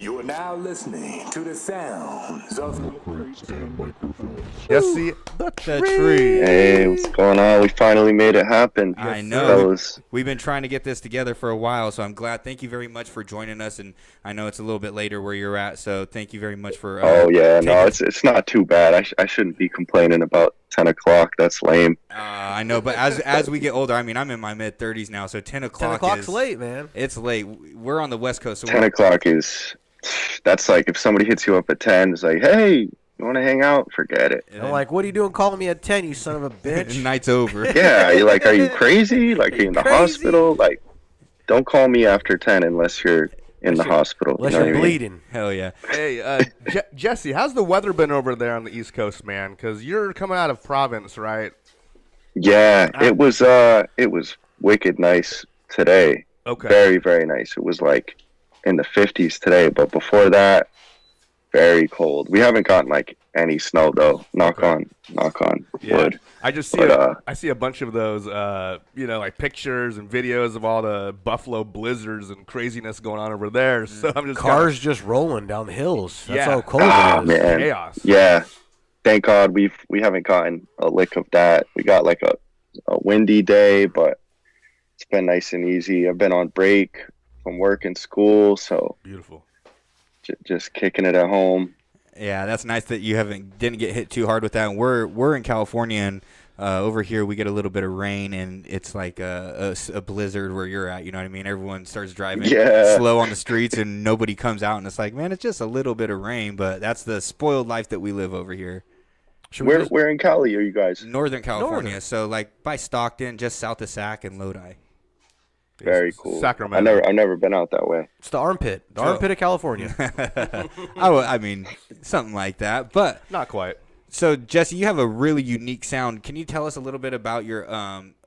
You are now listening to the sounds of Milkcrates Microphones. Jesse the tree. Hey, what's going on? We finally made it happen. I know. Fellas. We've been trying to get this together for a while, so I'm glad. Thank you very much for joining us, and I know it's a little bit later where you're at, so thank you very much for. No, it's not too bad. I shouldn't be complaining about 10 o'clock. That's lame. I know, but as we get older, I mean, I'm in my mid-30s now, so 10 o'clock 10 o'clock's is late, man. It's late. We're on the West Coast, so 10 o'clock is, that's like if somebody hits you up at 10, it's like, hey, you want to hang out? Forget it. I'm like, what are you doing calling me at 10, you son of a bitch? Night's over. Yeah, you're like, are you crazy? Like, are you in the hospital? Like, don't call me after 10 unless you're in the hospital. Unless you know you're what I mean? bleeding. Hell yeah. Hey, Jesse, how's the weather been over there on the East Coast, man? Because you're coming out of province, right? Yeah, it was wicked nice today. Okay. Very, very nice. It was like in the 50s today, but before that, very cold. We haven't gotten like any snow though. Knock on wood. I just see I see a bunch of those like pictures and videos of all the Buffalo blizzards and craziness going on over there. So I'm just cars just rolling down the hills. That's Yeah. how cold it is. Man. chaos. Yeah. Thank God we haven't gotten a lick of that. We got like a windy day, but it's been nice and easy. I've been on break from work and school, so Beautiful. just kicking it at home. Yeah, that's nice that you didn't get hit too hard with that. And we're in California, and over here we get a little bit of rain, and it's like a blizzard where you're at. You know what I mean? Everyone starts driving slow on the streets, and nobody comes out, and it's like, man, it's just a little bit of rain, but that's the spoiled life that we live over here. Where in Cali are you guys? Northern California, so like by Stockton, just south of Sac and Lodi. Very cool. Sacramento. I've never been out that way. It's the armpit. The armpit of California. I mean, something like that, but Not quite. So, Jesse, you have a really unique sound. Can you tell us a little bit about your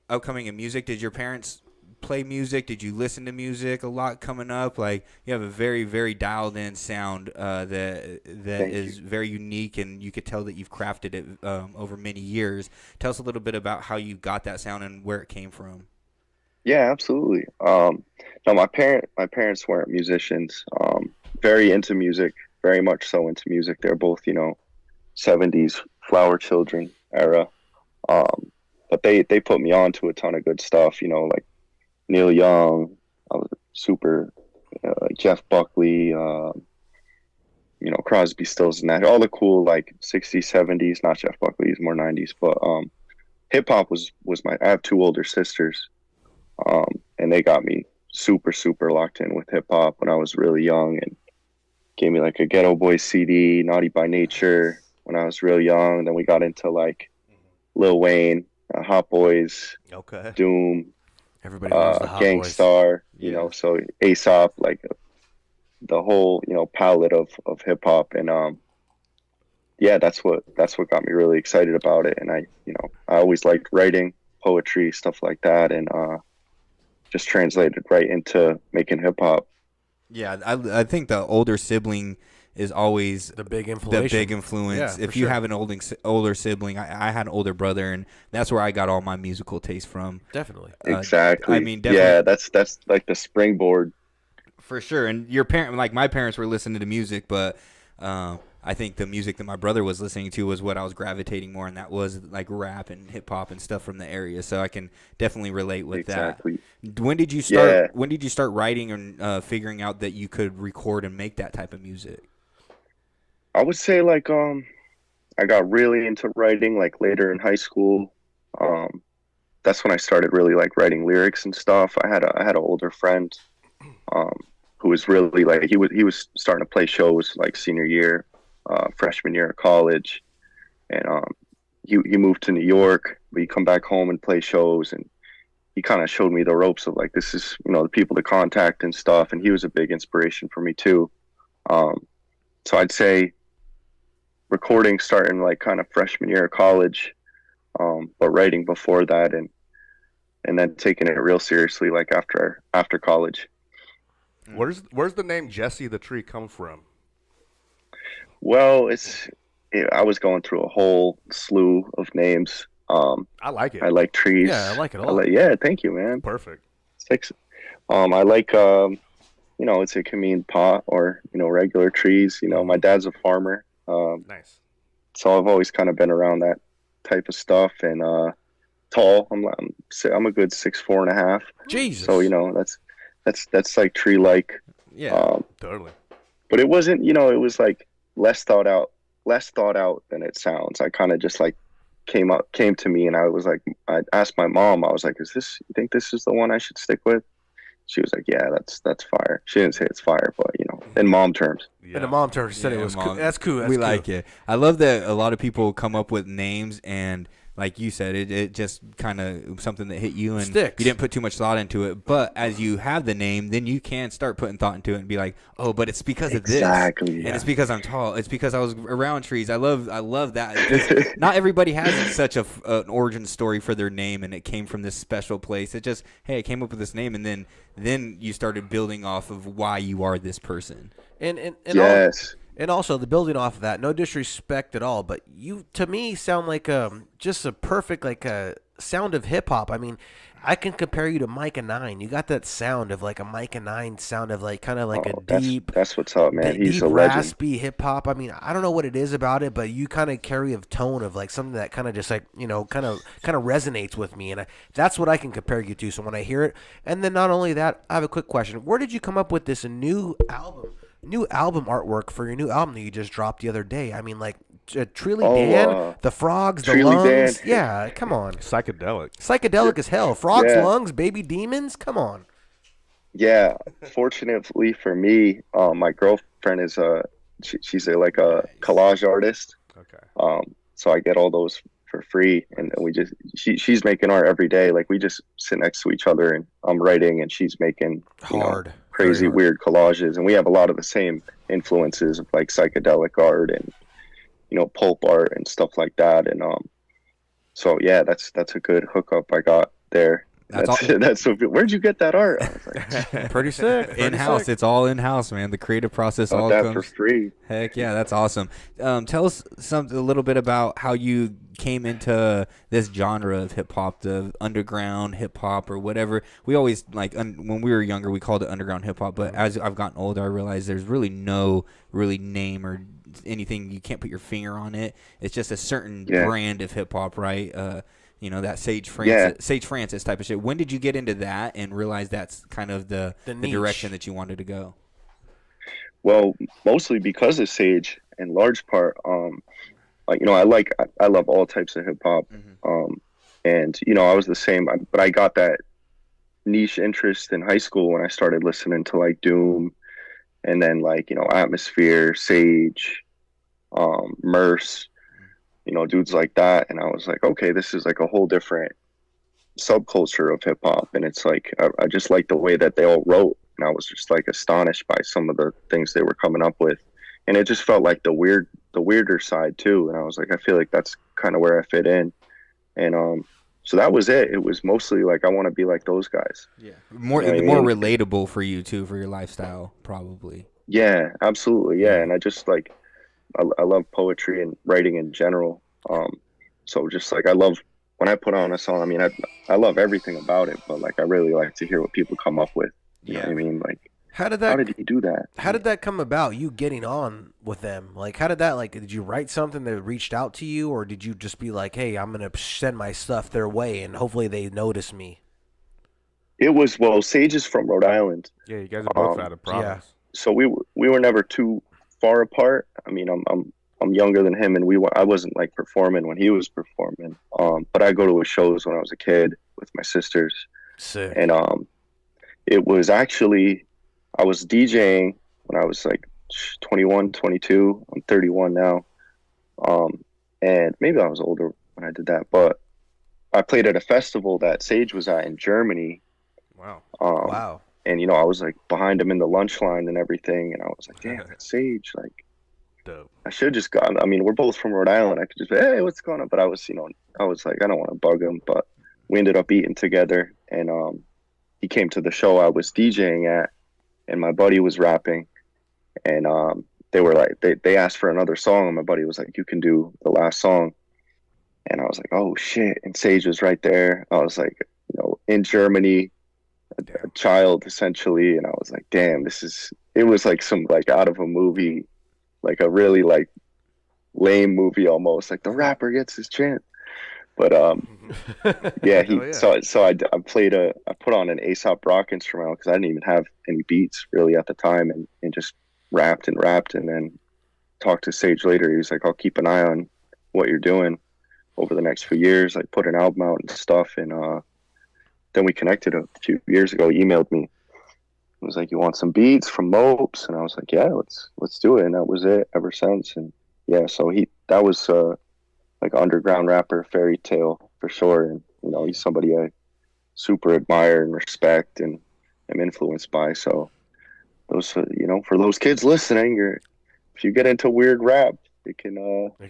upcoming in music? Did your parents play music? Did you listen to music a lot coming up? Like, you have a very, very dialed-in sound that is very unique, and you could tell that you've crafted it over many years. Tell us a little bit about how you got that sound and where it came from. Yeah, absolutely. No, my parents weren't musicians. Very into music, very much so into music. They're both, 70s flower children era. But they put me on to a ton of good stuff, like Neil Young, I was super, like Jeff Buckley, Crosby, Stills and Nash, all the cool like 60s, 70s, not Jeff Buckley, he's more 90s, but hip hop was I have two older sisters, and they got me super, super locked in with hip hop when I was really young, and gave me like a Ghetto Boys CD, Naughty by Nature when I was real young. Then we got into like Lil Wayne, Hot Boys, Doom, Everybody knows the Hot Boys. Gangstar, so Aesop, like the whole, palette of hip hop. And that's what got me really excited about it. And I always liked writing, poetry, stuff like that, and just translated right into making hip hop. Yeah, I think the older sibling is always The big influence. Yeah, if you have an older sibling, I had an older brother, and that's where I got all my musical taste from. Definitely. Exactly. I mean, definitely. Yeah, that's like the springboard. For sure. And your parent, like my parents were listening to music, but I think the music that my brother was listening to was what I was gravitating more, and that was like rap and hip hop and stuff from the area. So I can definitely relate with that. When did you start? Yeah. When did you start writing and figuring out that you could record and make that type of music? I would say like I got really into writing like later in high school. That's when I started really like writing lyrics and stuff. I had an older friend who was really like he was starting to play shows like senior year, freshman year of college, and he moved to New York, but he come back home and play shows, and he kind of showed me the ropes of like this is the people to contact and stuff, and he was a big inspiration for me too. So I'd say recording starting like kind of freshman year of college, but writing before that, and then taking it real seriously like after college. Where's the name Jesse the Tree come from? Well, I was going through a whole slew of names. I like it. I like trees. Yeah, I like it all. Yeah, thank you, man. Perfect. I like it's it can mean pot or, regular trees. My dad's a farmer. Nice. So I've always kind of been around that type of stuff. And tall, I'm a good 6'4.5". Jesus. So, that's like tree like. Yeah. Totally. But it wasn't, it was like less thought out than it sounds. I kind of just like came to me, and I was like, I asked my mom, I was like, you think this is the one I should stick with? She was like, yeah, that's fire. She didn't say it's fire, but in mom terms. Yeah. In the mom terms, said it was cool. That's cool. That's we cool. like it. I love that a lot of people come up with names, and like you said, it just kind of something that hit you, and Sticks. you didn't put too much thought into it. But as you have the name, then you can start putting thought into it and be like, oh, but it's because of this. Exactly. And it's because I'm tall. It's because I was around trees. I love that. Just, not everybody has such an origin story for their name, and it came from this special place. It just, hey, I came up with this name, and then you started building off of why you are this person. And Yes. And also, the building off of that, no disrespect at all, but you, to me, sound like just a perfect sound of hip hop. I mean, I can compare you to Micah 9. You got that sound of like a Micah 9 sound of like kind of like a deep. That's what's up, man. He's deep, a legend. raspy hip hop. I mean, I don't know what it is about it, but you kind of carry a tone of like something that kind of just like kind of resonates with me, and that's what I can compare you to. So when I hear it, and then not only that, I have a quick question: where did you come up with this new album artwork for your new album that you just dropped the other day? I mean, like Trilly Dan, the frogs, the Trilly lungs. Dan. Yeah, come on. Psychedelic As hell. Frogs, Yeah. lungs, baby demons. Come on. Yeah. Fortunately for me, my girlfriend is she's like a collage artist. Okay. So I get all those for free, and we just she's making art every day. Like we just sit next to each other, and I'm writing, and she's making crazy weird collages, and we have a lot of the same influences of like psychedelic art and pulp art and stuff like that. And so yeah, that's a good hookup I got there. That's so good. Where'd you get that art? I was like, Pretty sick. In-house. It's all in-house, man. The creative process got all that comes for free. Heck yeah, that's awesome. Tell us a little bit about how you came into this genre of hip hop, the underground hip hop or whatever. We always when we were younger, we called it underground hip hop. But as I've gotten older, I realize there's really no name or anything. You can't put your finger on it. It's just a certain brand of hip hop, right? That Sage Francis type of shit. When did you get into that and realize that's kind of the direction that you wanted to go? Well, mostly because of Sage, in large part. I love all types of hip hop. Mm-hmm. And I was the same, but I got that niche interest in high school when I started listening to like Doom, and then Atmosphere, Sage, Merce, dudes like that. And I was like, okay, this is like a whole different subculture of hip hop. And it's like, I just like the way that they all wrote. And I was just like astonished by some of the things they were coming up with. And it just felt like the weirder side too. And I was like, I feel like that's kind of where I fit in. And, so that was it. It was mostly like, I want to be like those guys. Yeah. More relatable for you too, for your lifestyle, probably. Yeah, absolutely. Yeah. And I just like, I love poetry and writing in general. So just like, I love when I put on a song, I mean, I love everything about it, but like, I really like to hear what people come up with. You know what I mean? Like, how did he do that? How did that come about, you getting on with them? Like, how did that, did you write something that reached out to you, or did you just be like, hey, I'm going to send my stuff their way and hopefully they notice me? It was, Sage is from Rhode Island. Yeah, you guys are both out of Providence. Yeah. So we were never too far apart. I mean, I'm younger than him, and I wasn't like performing when he was performing. But I go to his shows when I was a kid with my sisters. Sick. And it was actually, I was DJing when I was like 21, 22. I'm 31 now. And maybe I was older when I did that, but I played at a festival that Sage was at in Germany. Wow. Wow. And, I was like behind him in the lunch line and everything. And I was like, damn, that's Sage. Like, dope. I should have just gone. I mean, we're both from Rhode Island. I could just be, hey, what's going on? But I was, I was like, I don't want to bug him. But we ended up eating together. And he came to the show I was DJing at, and my buddy was rapping. And they were like, they asked for another song. And my buddy was like, you can do the last song. And I was like, oh, shit. And Sage was right there. I was like, in Germany, a child essentially, and I was like, damn, it was like some like out of a movie, like a really like lame movie almost, like the rapper gets his chance. But yeah, I put on an Aesop Rock instrumental because I didn't even have any beats really at the time, and just rapped, and then talked to Sage later. He was like, I'll keep an eye on what you're doing over the next few years, like put an album out and stuff. And then we connected a few years ago. He emailed me. He was like, you want some beats from Mopes? And I was like, yeah, let's do it. And that was it ever since. And yeah, so that was like underground rapper, fairy tale for sure. And he's somebody I super admire and respect and am influenced by. So those, for those kids listening, if you get into weird rap, it can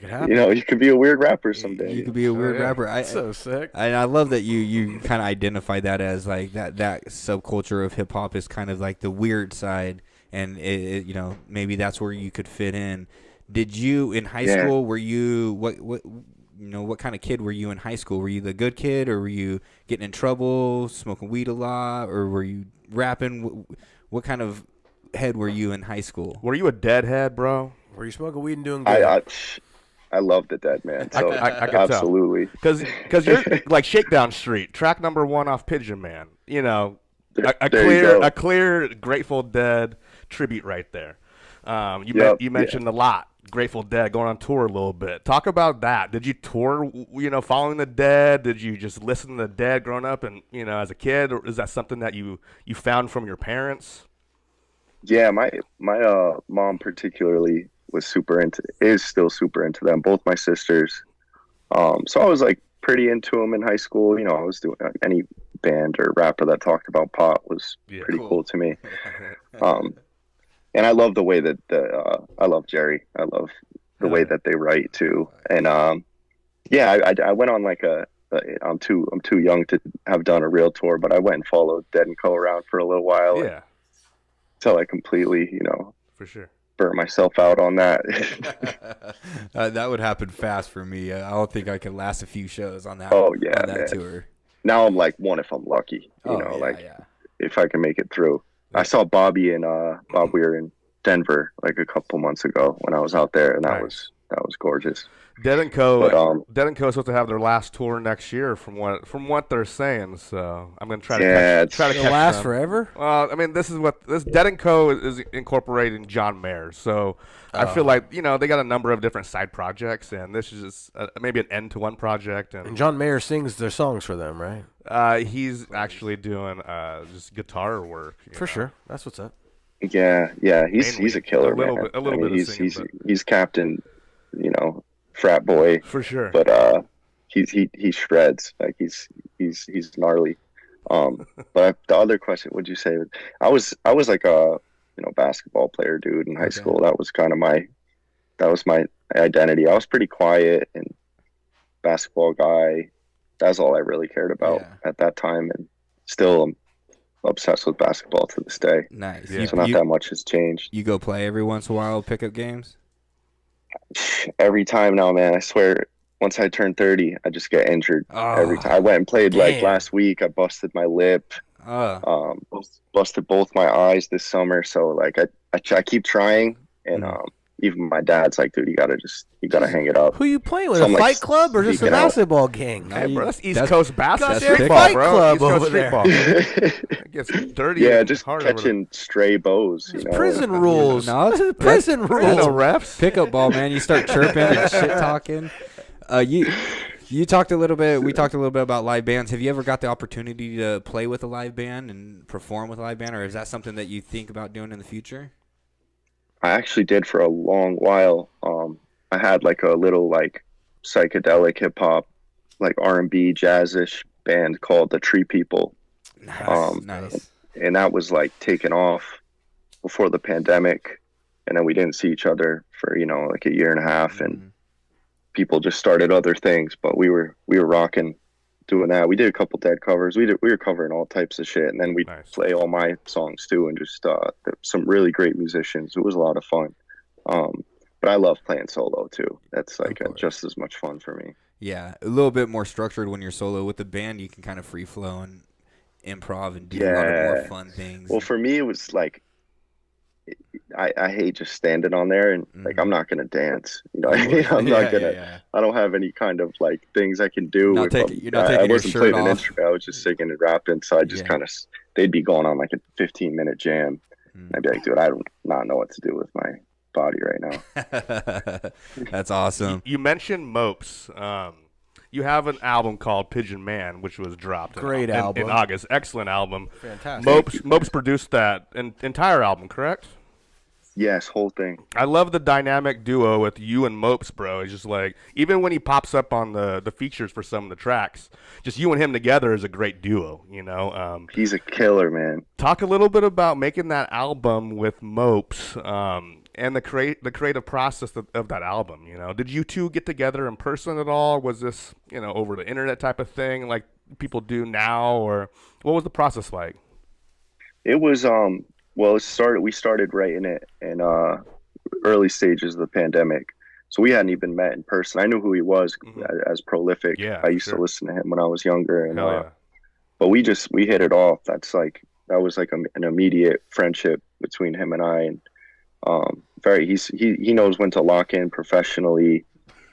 happen. You could be a weird rapper someday. You could be a weird rapper. So sick. And I love that you kind of identify that as like that subculture of hip hop is kind of like the weird side, and it maybe that's where you could fit in. Did you in high school? Were you what kind of kid were you in high school? Were you the good kid, or were you getting in trouble, smoking weed a lot, or were you rapping? What kind of head were you in high school? Were you a deadhead, bro? Were you smoking weed and doing good? I love the Dead Man. So I can absolutely. Because you're like Shakedown Street, track number 1 off Pigeon Man. A clear Grateful Dead tribute right there. You mentioned a lot. Grateful Dead going on tour a little bit. Talk about that. Did you tour, following the Dead? Did you just listen to the Dead growing up and, as a kid? Or is that something that you found from your parents? Yeah, my mom particularly is still super into them. Both my sisters. So I was like pretty into them in high school. I was doing any band or rapper that talked about pot was pretty cool to me. And I love the way that I love Jerry. I love the way that they write too. And I went on like I'm too young to have done a real tour, but I went and followed Dead and Co around for a little while. Yeah. Until I completely, for sure, burnt myself out on that. That would happen fast for me. I don't think I could last a few shows on that. Oh yeah, on that man. Tour. Now I'm like one if I'm lucky. If I can make it through. I saw Bobby and Bob. We were in Denver like a couple months ago when I was out there, and that was gorgeous. Dead and Co. is supposed to have their last tour next year, from what they're saying. So I'm gonna try to catch last them. Forever. Well, I mean, this Dead and Co. is incorporating John Mayer, so I feel like they got a number of different side projects, and this is just maybe an end to one project. And John Mayer sings their songs for them, right? He's actually doing just guitar work for sure. That's what's up. Yeah, he's a killer, man. A little bit. He's captain, frat boy for sure. But he shreds. Like he's gnarly. But the other question, would you say? I was like a basketball player, dude, in high school. That was kind of my identity. I was pretty quiet and basketball guy. That's all I really cared about at that time, and still I'm obsessed with basketball to this day. Nice. Yeah. So not that much has changed. You go play every once in a while, pickup games? Every time now, man. I swear, once I turn 30, I just get injured every time. I went and played like last week. I busted my lip. Busted both my eyes this summer. So like I keep trying, and even my dad's like, dude, you gotta hang it up. Who you playing with? A fight club or just a basketball gang? Hey, bro, that's East Coast basketball. That's street ball, bro. Club East Coast over street there. ball. It gets dirty. Yeah, just catching stray bows. Prison rules. No, it's prison rules. No refs. Pickup ball, man. You start chirping and shit talking. You talked a little bit. We talked a little bit about live bands. Have you ever got the opportunity to play with a live band and perform with a live band, or is that something that you think about doing in the future? I actually did for a long while. I had like a little like psychedelic hip hop, like R&B jazzish band called the Tree People. Nice. And that was like taken off before the pandemic, and then we didn't see each other for like a year and a half, and people just started other things. But we were rocking, doing that. We did a couple Dead covers. We were covering all types of shit, and then we play all my songs too, and just some really great musicians. It was a lot of fun. But I love playing solo too. That's like just as much fun for me. Yeah, a little bit more structured when you're solo. With the band, you can kind of free flow, and improv and do a lot of more fun things. Well, for me, it was like I hate just standing on there and like I'm not gonna dance. You know, I'm not gonna. Yeah. I don't have any kind of like things I can do. You're not taking I wasn't your shirt playing an off. instrument. I was just singing and rapping. So I just kind of they'd be going on like a 15-minute jam. I'd be like, dude, I do not know what to do with my body right now. That's awesome. You mentioned Mopes. You have an album called Pigeon Man, which was dropped Great album. in August. Excellent album. Fantastic. Mopes produced that entire album, correct? Yes, whole thing. I love the dynamic duo with you and Mopes, bro. It's just like, even when he pops up on the features for some of the tracks, just you and him together is a great duo, you know? He's a killer, man. Talk a little bit about making that album with Mopes, and the creative process of that album, you know? Did you two get together in person at all? Was this, you know, over the internet type of thing like people do now, or what was the process like? It was, well, we started writing it in early stages of the pandemic. So we hadn't even met in person. I knew who he was as prolific. Yeah, I used to listen to him when I was younger. And, but we hit it off. That was like an immediate friendship between him and I. And he knows when to lock in professionally.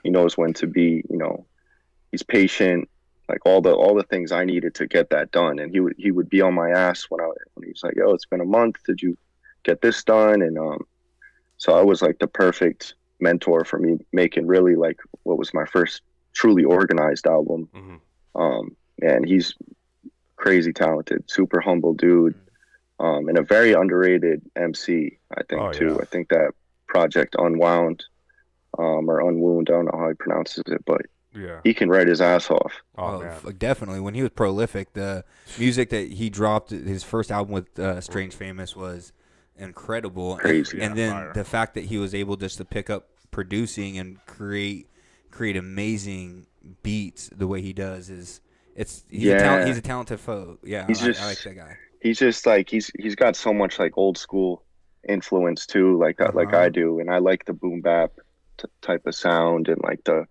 He knows when to be, you know, he's patient, like all the things I needed to get that done. And he would be on my ass when he was like, yo, it's been a month. Did you get this done? And so I was like the perfect mentor for me, making really like what was my first truly organized album. And he's crazy talented, super humble dude. And a very underrated MC, I think, too. I think that project Unwound, or Unwound, I don't know how he pronounces it, but he can write his ass off. Definitely. When he was prolific, the music that he dropped, his first album with Strange Famous, was incredible. Crazy. And then the fact that he was able just to pick up producing and create amazing beats the way he does he's a talented foe. Yeah, I like that guy. He's just like he's got so much like old school influence too, like like I do, and I like the boom bap type of sound and like the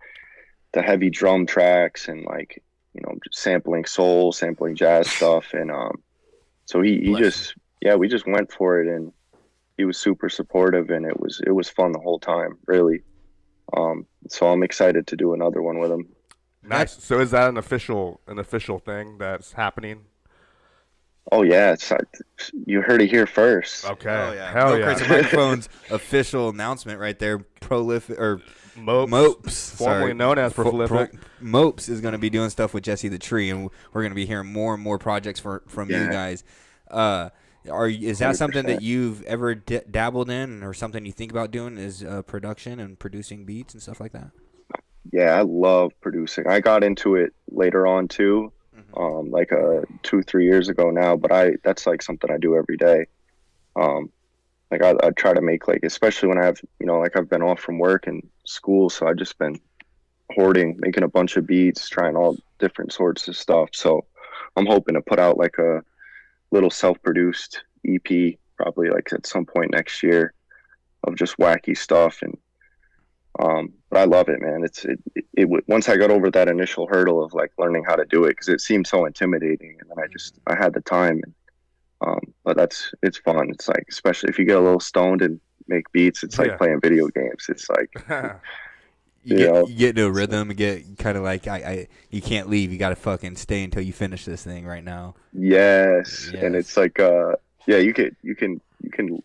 heavy drum tracks and like, you know, just sampling soul, sampling jazz stuff, and so we just went for it, and he was super supportive, and it was fun the whole time, really. So I'm excited to do another one with him. Nice. So is that an official thing that's happening? Oh yeah, you heard it here first. Okay. Oh yeah. Hell yeah. Milkcrates Microphones official announcement right there. Prolific or Mopes, formerly known as Prolific. Mopes is going to be doing stuff with Jesse the Tree, and we're going to be hearing more and more projects from you guys. Is that 100%. Something that you've ever dabbled in, or something you think about doing? Is production and producing beats and stuff like that? Yeah, I love producing. I got into it later on too. Like 2-3 years ago now, but that's like something I do every day. Like I try to make, like, especially when I have, you know, like I've been off from work and school, so I've just been hoarding, making a bunch of beats, trying all different sorts of stuff. So I'm hoping to put out like a little self-produced EP probably like at some point next year of just wacky stuff. And but I love it, man. Once I got over that initial hurdle of like learning how to do it, because it seemed so intimidating, and then I had the time. And, but it's fun. It's like, especially if you get a little stoned and make beats, it's like playing video games. It's like you get into a rhythm and get kind of like you can't leave. You got to fucking stay until you finish this thing right now. Yes. And it's like you can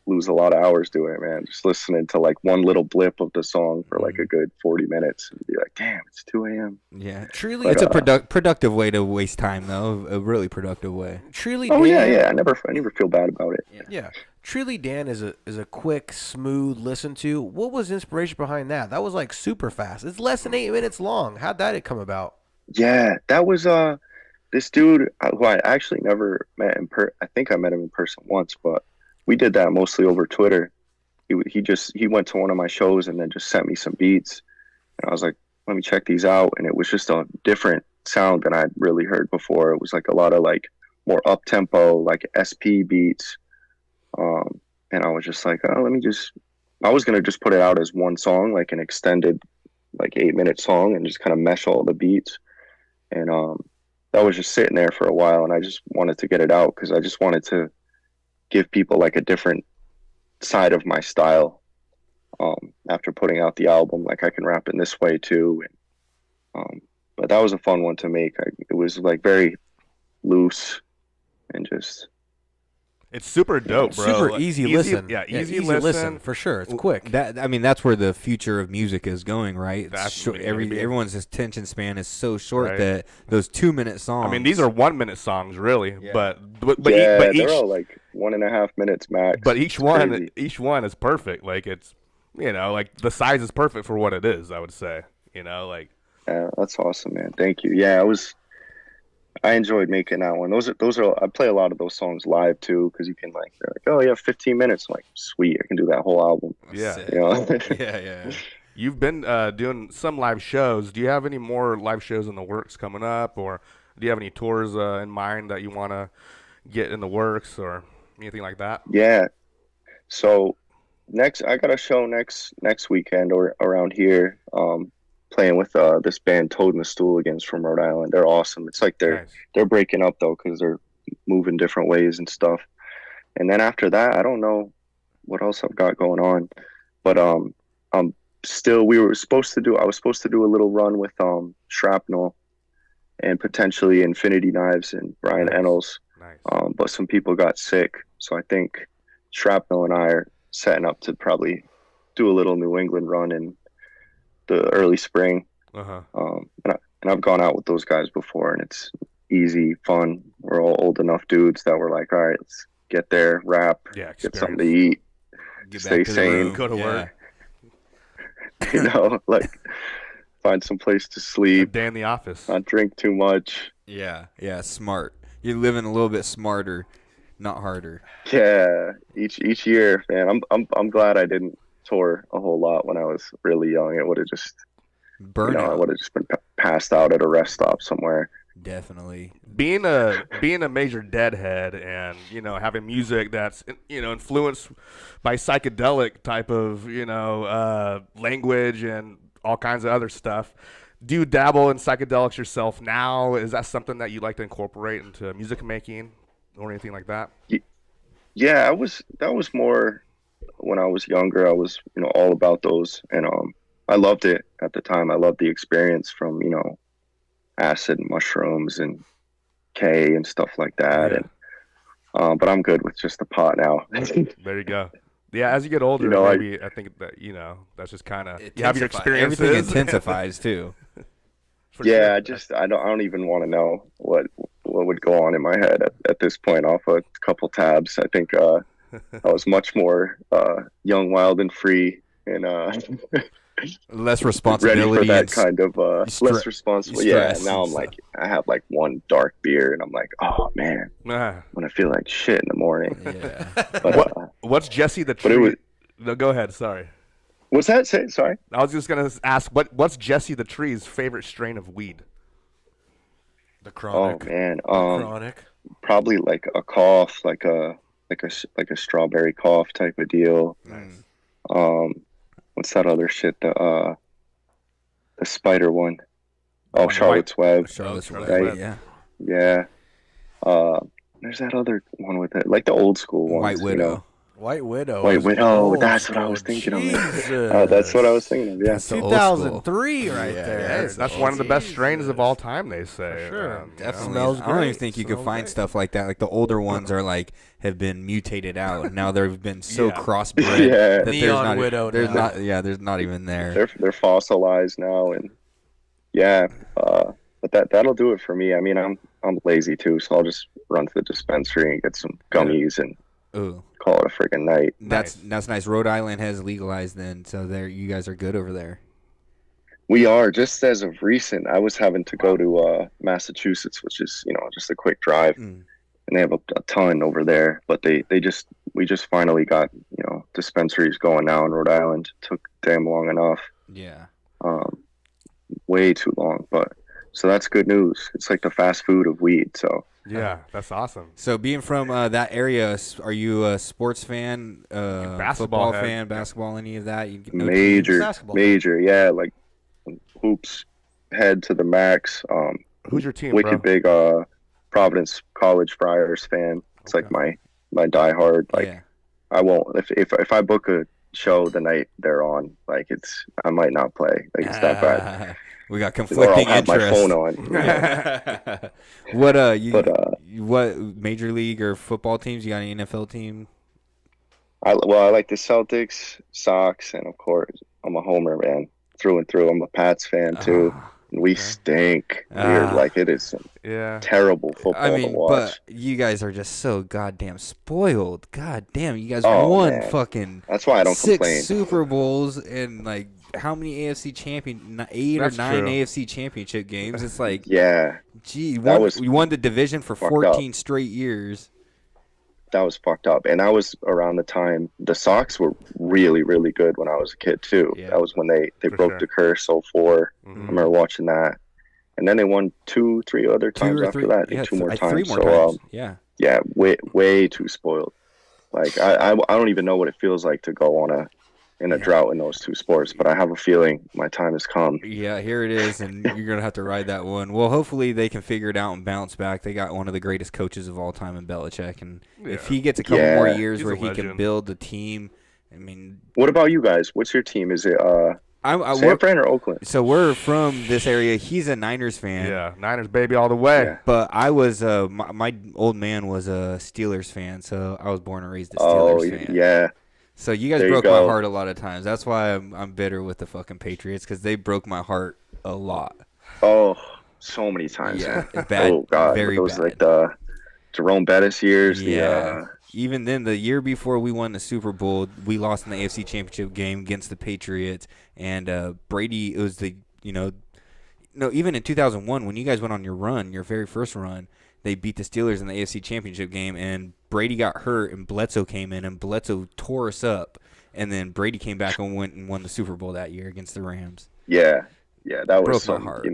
lose a lot of hours doing it, man. Just listening to like one little blip of the song for like a good 40 minutes and be like, damn, it's 2 a.m. Yeah, truly, it's a productive way to waste time, though. A really productive way. Truly, Dan, yeah. I never feel bad about it. Yeah. Truly Dan is a quick, smooth listen to. What was the inspiration behind that? That was like super fast. It's less than 8 minutes long. How'd that come about? Yeah, that was this dude who I actually never met in person. I think I met him in person once, but we did that mostly over Twitter. He went to one of my shows and then just sent me some beats, and I was like, let me check these out. And it was just a different sound than I'd really heard before. It was like a lot of like more up tempo, like SP beats. And I was just like, I was gonna just put it out as one song, like an extended, like 8-minute song, and just kind of mesh all the beats. And that was just sitting there for a while, and I just wanted to get it out because I just wanted to give people like a different side of my style. After putting out the album, like I can rap in this way too. And, but that was a fun one to make. It was like very loose and just. It's super dope, bro. Super easy listen. Yeah, easy listen for sure. It's quick. That's where the future of music is going, right? That's everyone's attention span is so short Right. that those 2-minute songs. I mean, these are 1-minute songs, really. Yeah. But Yeah, each, they're all like 1.5 minutes max. but It's crazy. each one is perfect. Like it's, like the size is perfect for what it is. I would say, like. Yeah, that's awesome, man. Thank you. Yeah, I enjoyed making that one. Those are. I play a lot of those songs live too, because you can they're like, oh yeah, 15 minutes. I'm like, sweet, I can do that whole album. Yeah. Sick. You know? yeah. You've been doing some live shows. Do you have any more live shows in the works coming up, or do you have any tours in mind that you want to get in the works, or anything like that? Yeah. So I got a show next weekend or around here. Playing with this band Toad and the Stooligans from Rhode Island. They're awesome. It's like they're breaking up though, because they're moving different ways and stuff. And then after that, I don't know what else I've got going on, but I was supposed to do a little run with Shrapnel and potentially Infinity Knives and Brian Ennals. Nice. But some people got sick, so I think Shrapnel and I are setting up to probably do a little New England run in the early spring. And I've gone out with those guys before, and it's easy, fun. We're all old enough dudes that we're like, all right, let's get there, rap, get something to eat, stay sane, go to work. Like find some place to A sleep, day in the office. not drink too much. Yeah, smart. You're living a little bit smarter, not harder. Yeah, each year, man. I'm glad I didn't tour a whole lot when I was really young. It would have just Burnout. I would have just been passed out at a rest stop somewhere. Definitely. Being a major Deadhead, and having music that's influenced by psychedelic type of language and all kinds of other stuff. Do you dabble in psychedelics yourself now? Is that something that you like to incorporate into music making or anything like that? Yeah, that was more when I was younger. I was all about those, and I loved it at the time. I loved the experience from acid and mushrooms and K and stuff like that. Yeah. And but I'm good with just the pot now. There you go. Yeah, as you get older, maybe I think that that's just kind of you have your experiences. Everything intensifies too. Yeah, sure. I don't even want to know what would go on in my head at this point off a couple tabs. I think I was much more young, wild, and free, and less responsibility. Ready for that kind of less responsible. Yeah, now I'm like, I have like one dark beer, and I'm like, oh man, when I feel like shit in the morning. Yeah. But, what's Jesse the Tree? No, go ahead. Sorry. What's that? Sorry. I was just gonna ask, what's Jesse the Tree's favorite strain of weed? The Chronic. Oh man, Chronic. probably like a cough, like a strawberry cough type of deal. Nice. What's that other shit? The spider one. Oh, Charlotte's Web. Charlotte's Web. Right? Yeah. Yeah. There's that other one with it, like the old school ones. White Widow. White Widow. White Widow. old That's what I school. was thinking of. Jesus. That's what I was thinking of. Yeah. That's the old school. 2003 right there. That's one of the best strains of all time, they say. For sure. Definitely. Smells I don't even great. think you could Smells find great. stuff like that. Like the older ones are like have been mutated out. Now they've been so Yeah. crossbred Yeah. that Neon Widow there's now. there's not even there. They're fossilized now, and yeah. But that'll do it for me. I mean, I'm lazy too, so I'll just run to the dispensary and get some gummies and Ooh. call it a friggin' night. That's nice. Rhode Island has legalized then, so there you guys are good over there. We are, just as of recent. I was having to go to Massachusetts, which is just a quick drive, and they have a ton over there. But we just finally got dispensaries going now in Rhode Island. Took damn long enough. Yeah. Way too long, but so that's good news. It's like the fast food of weed. So Yeah, that's awesome. So being from that area, are you a sports fan, Basketball football head. fan, basketball, any of that? major, Basketball. yeah, like hoops, head to the max. Who's your team, wicked bro? big Providence College Friars fan. It's like my diehard. Like I won't if I book a show the night they're on, like I might not play. Like it's that bad. We got Or I'll conflicting have my interests. phone on. What major league or football teams? You got any NFL team? I like the Celtics, Sox, and of course I'm a Homer man through and through. I'm a Pats fan too. We stink. Weird. Like it is some terrible football to watch. But you guys are just so goddamn spoiled. God damn, you guys won fucking That's why I don't 6 complain. Super Bowls and like how many AFC champion 8 That's or 9 true. AFC championship games. It's like gee, you won the division for 14 straight years. That was fucked up. And that was around the time the Sox were really, really good when I was a kid too. Yeah. That was when they broke the curse 04. I remember watching that. And then they won 2-3 other times after that. I think 2 more times. 3 more times. Yeah, way too spoiled. Like I don't even know what it feels like to go on a drought in those 2 sports, but I have a feeling my time has come. Yeah, here it is, and you're going to have to ride that one. Well, hopefully they can figure it out and bounce back. They got one of the greatest coaches of all time in Belichick, and if he gets a couple more years where he can build the team, I mean... What about you guys? What's your team? Is it San Fran or Oakland? So we're from this area. He's a Niners fan. Yeah, Niners baby all the way. Yeah. But I was, my old man was a Steelers fan, so I was born and raised a Steelers fan. Yeah. So you guys broke my heart a lot of times. That's why I'm bitter with the fucking Patriots, because they broke my heart a lot. Oh, so many times. Yeah, bad. Oh God, very those bad. like the Jerome Bettis years. Yeah. Even then, the year before we won the Super Bowl, we lost in the AFC Championship game against the Patriots, and Brady. It was even in 2001 when you guys went on your very first run. They beat the Steelers in the AFC Championship game, and Brady got hurt, and Bledsoe came in, and Bledsoe tore us up. And then Brady came back and went and won the Super Bowl that year against the Rams. Yeah, that was Broke my heart.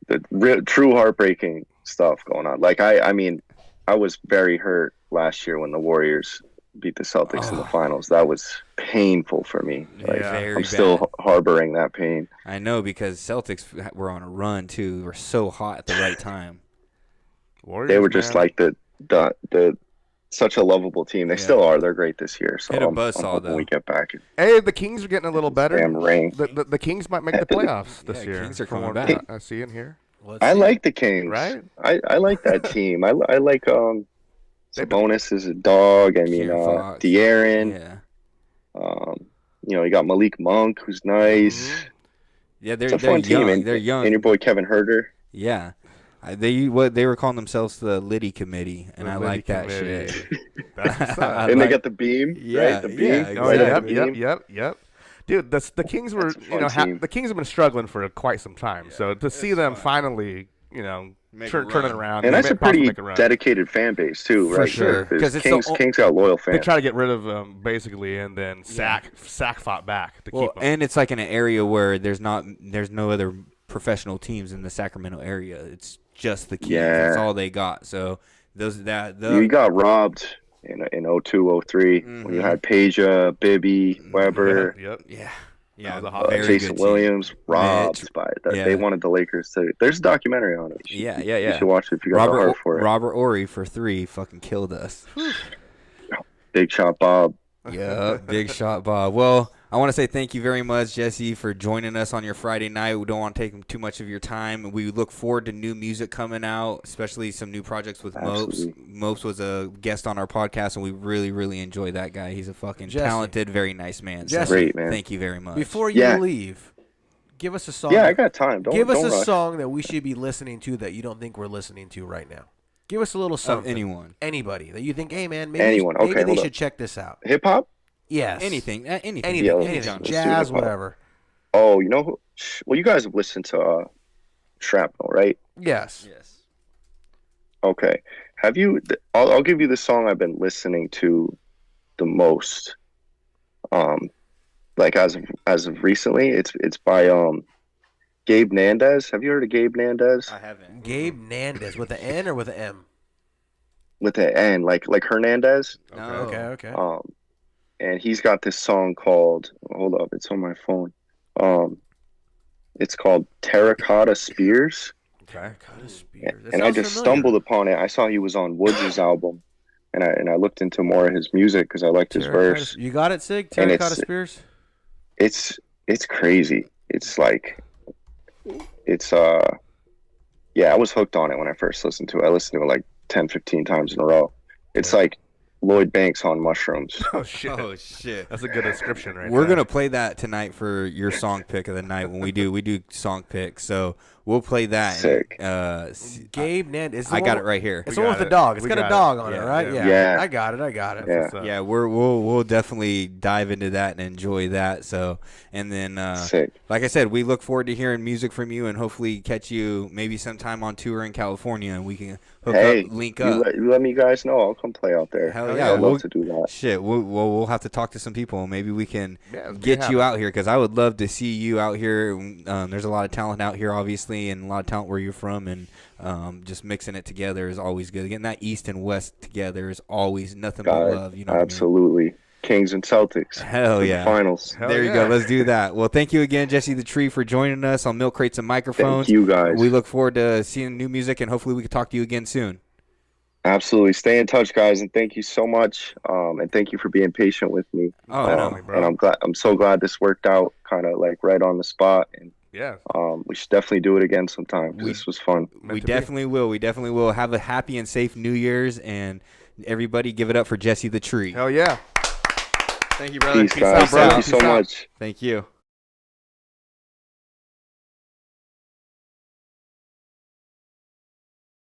The true heartbreaking stuff going on. Like, I mean, I was very hurt last year when the Warriors beat the Celtics in the finals. That was painful for me. Like, I'm still harboring that pain. I know, because Celtics were on a run, too. They were so hot at the right time. Warriors, they were just like the such a lovable team. They still are. They're great this year. So I'm hoping we get back. Hey, the Kings are getting a little better. Damn ring. The Kings might make the playoffs this year. Kings are coming back. I see in here. I like the Kings. Right? I like that team. I like Sabonis is a dog. I mean, De'Aaron. Yeah. You got Malik Monk, who's nice. Yeah, it's a fun young. team. They're young. And your boy Kevin Huerter. Yeah. They were calling themselves the Liddy Committee, and I like that shit. And they got the beam, right? The beam. Yep. Dude, the Kings were, the Kings have been struggling for quite some time. So to see them finally, turning around, and that's a pretty dedicated fan base too, right? For sure, because Kings got loyal fans. They try to get rid of them basically, and then Sack fought back to keep them. And it's like in an area where there's no other professional teams in the Sacramento area. It's just the Kings. That's all they got. So you got robbed in 02, 03 when you had Peja, Bibby, Weber. Yeah, Jason Williams robbed by that. They wanted the Lakers to. There's a documentary on it. You should watch it if you got the heart for it. Robert Horry for 3 fucking killed us. Big Shot Bob. Yeah, Big Shot Bob. Well, I want to say thank you very much, Jesse, for joining us on your Friday night. We don't want to take too much of your time. We look forward to new music coming out, especially some new projects with Mopes. Mopes was a guest on our podcast, and we really, really enjoyed that guy. He's a fucking talented, very nice man. Jesse, great, man. Thank you very much. Before you leave, give us a song. Yeah, I got time. Give us a rush. song that we should be listening to that you don't think we're listening to right now. Give us a little something. Anybody that you think, hey, man, maybe they should check this out. Hip-hop? Yes. Anything. Yeah, Anything. Jazz, whatever. Oh, you know who? Well, you guys have listened to Shrapnel, right? Yes. Okay. Have you? I'll give you the song I've been listening to the most. Like as of recently, it's by Gabe Nandez. Have you heard of Gabe Nandez? I haven't. Gabe Nandez with an N or with an M? With an N, like Hernandez. Okay. And he's got this song called, hold up, it's on my phone. It's called Terracotta Spears. Terracotta Spears. That And I sounds just familiar. stumbled upon it. I saw he was on Woods' album, and I looked into more of his music because I liked his verse. You got it, Sig? And Terracotta Spears? It's crazy. It's like yeah, I was hooked on it when I first listened to it. I listened to it like 10, 15 times in a row. It's like Lloyd Banks on mushrooms. Oh shit! Oh shit! That's a good description, right? We're gonna play that tonight for your song pick of the night when we do song picks. So we'll play that. Sick. Gabe Nand. I got it right here. It's the one with the dog. It's got a dog on it, right? Yeah. I got it. Yeah. Yeah, we'll definitely dive into that and enjoy that. So, and then Sick. like I said, we look forward to hearing music from you and hopefully catch you maybe sometime on tour in California and we can link up. You let me guys know. I'll come play out there. Hell yeah, I'd love to do that. Shit, we'll have to talk to some people. Maybe we can let's get you out here because I would love to see you out here. There's a lot of talent out here, obviously, and a lot of talent where you're from, and just mixing it together is always good. Getting that East and West together is always nothing but love. You know absolutely. What I mean? Kings and Celtics. Hell yeah. The finals. There you go. Let's do that. Well, thank you again, Jesse the Tree, for joining us on Milkcrates and Microphones. Thank you, guys. We look forward to seeing new music, and hopefully we can talk to you again soon. Absolutely. Stay in touch, guys, and thank you so much. And thank you for being patient with me. Oh, no, bro. And I'm so glad this worked out, kind of like right on the spot. And we should definitely do it again sometime. This was fun. We definitely will. We definitely will. Have a happy and safe New Year's, and everybody give it up for Jesse the Tree. Hell yeah. Thank you, brother. Peace, guys. out, bro. Thank you so much. Thank you.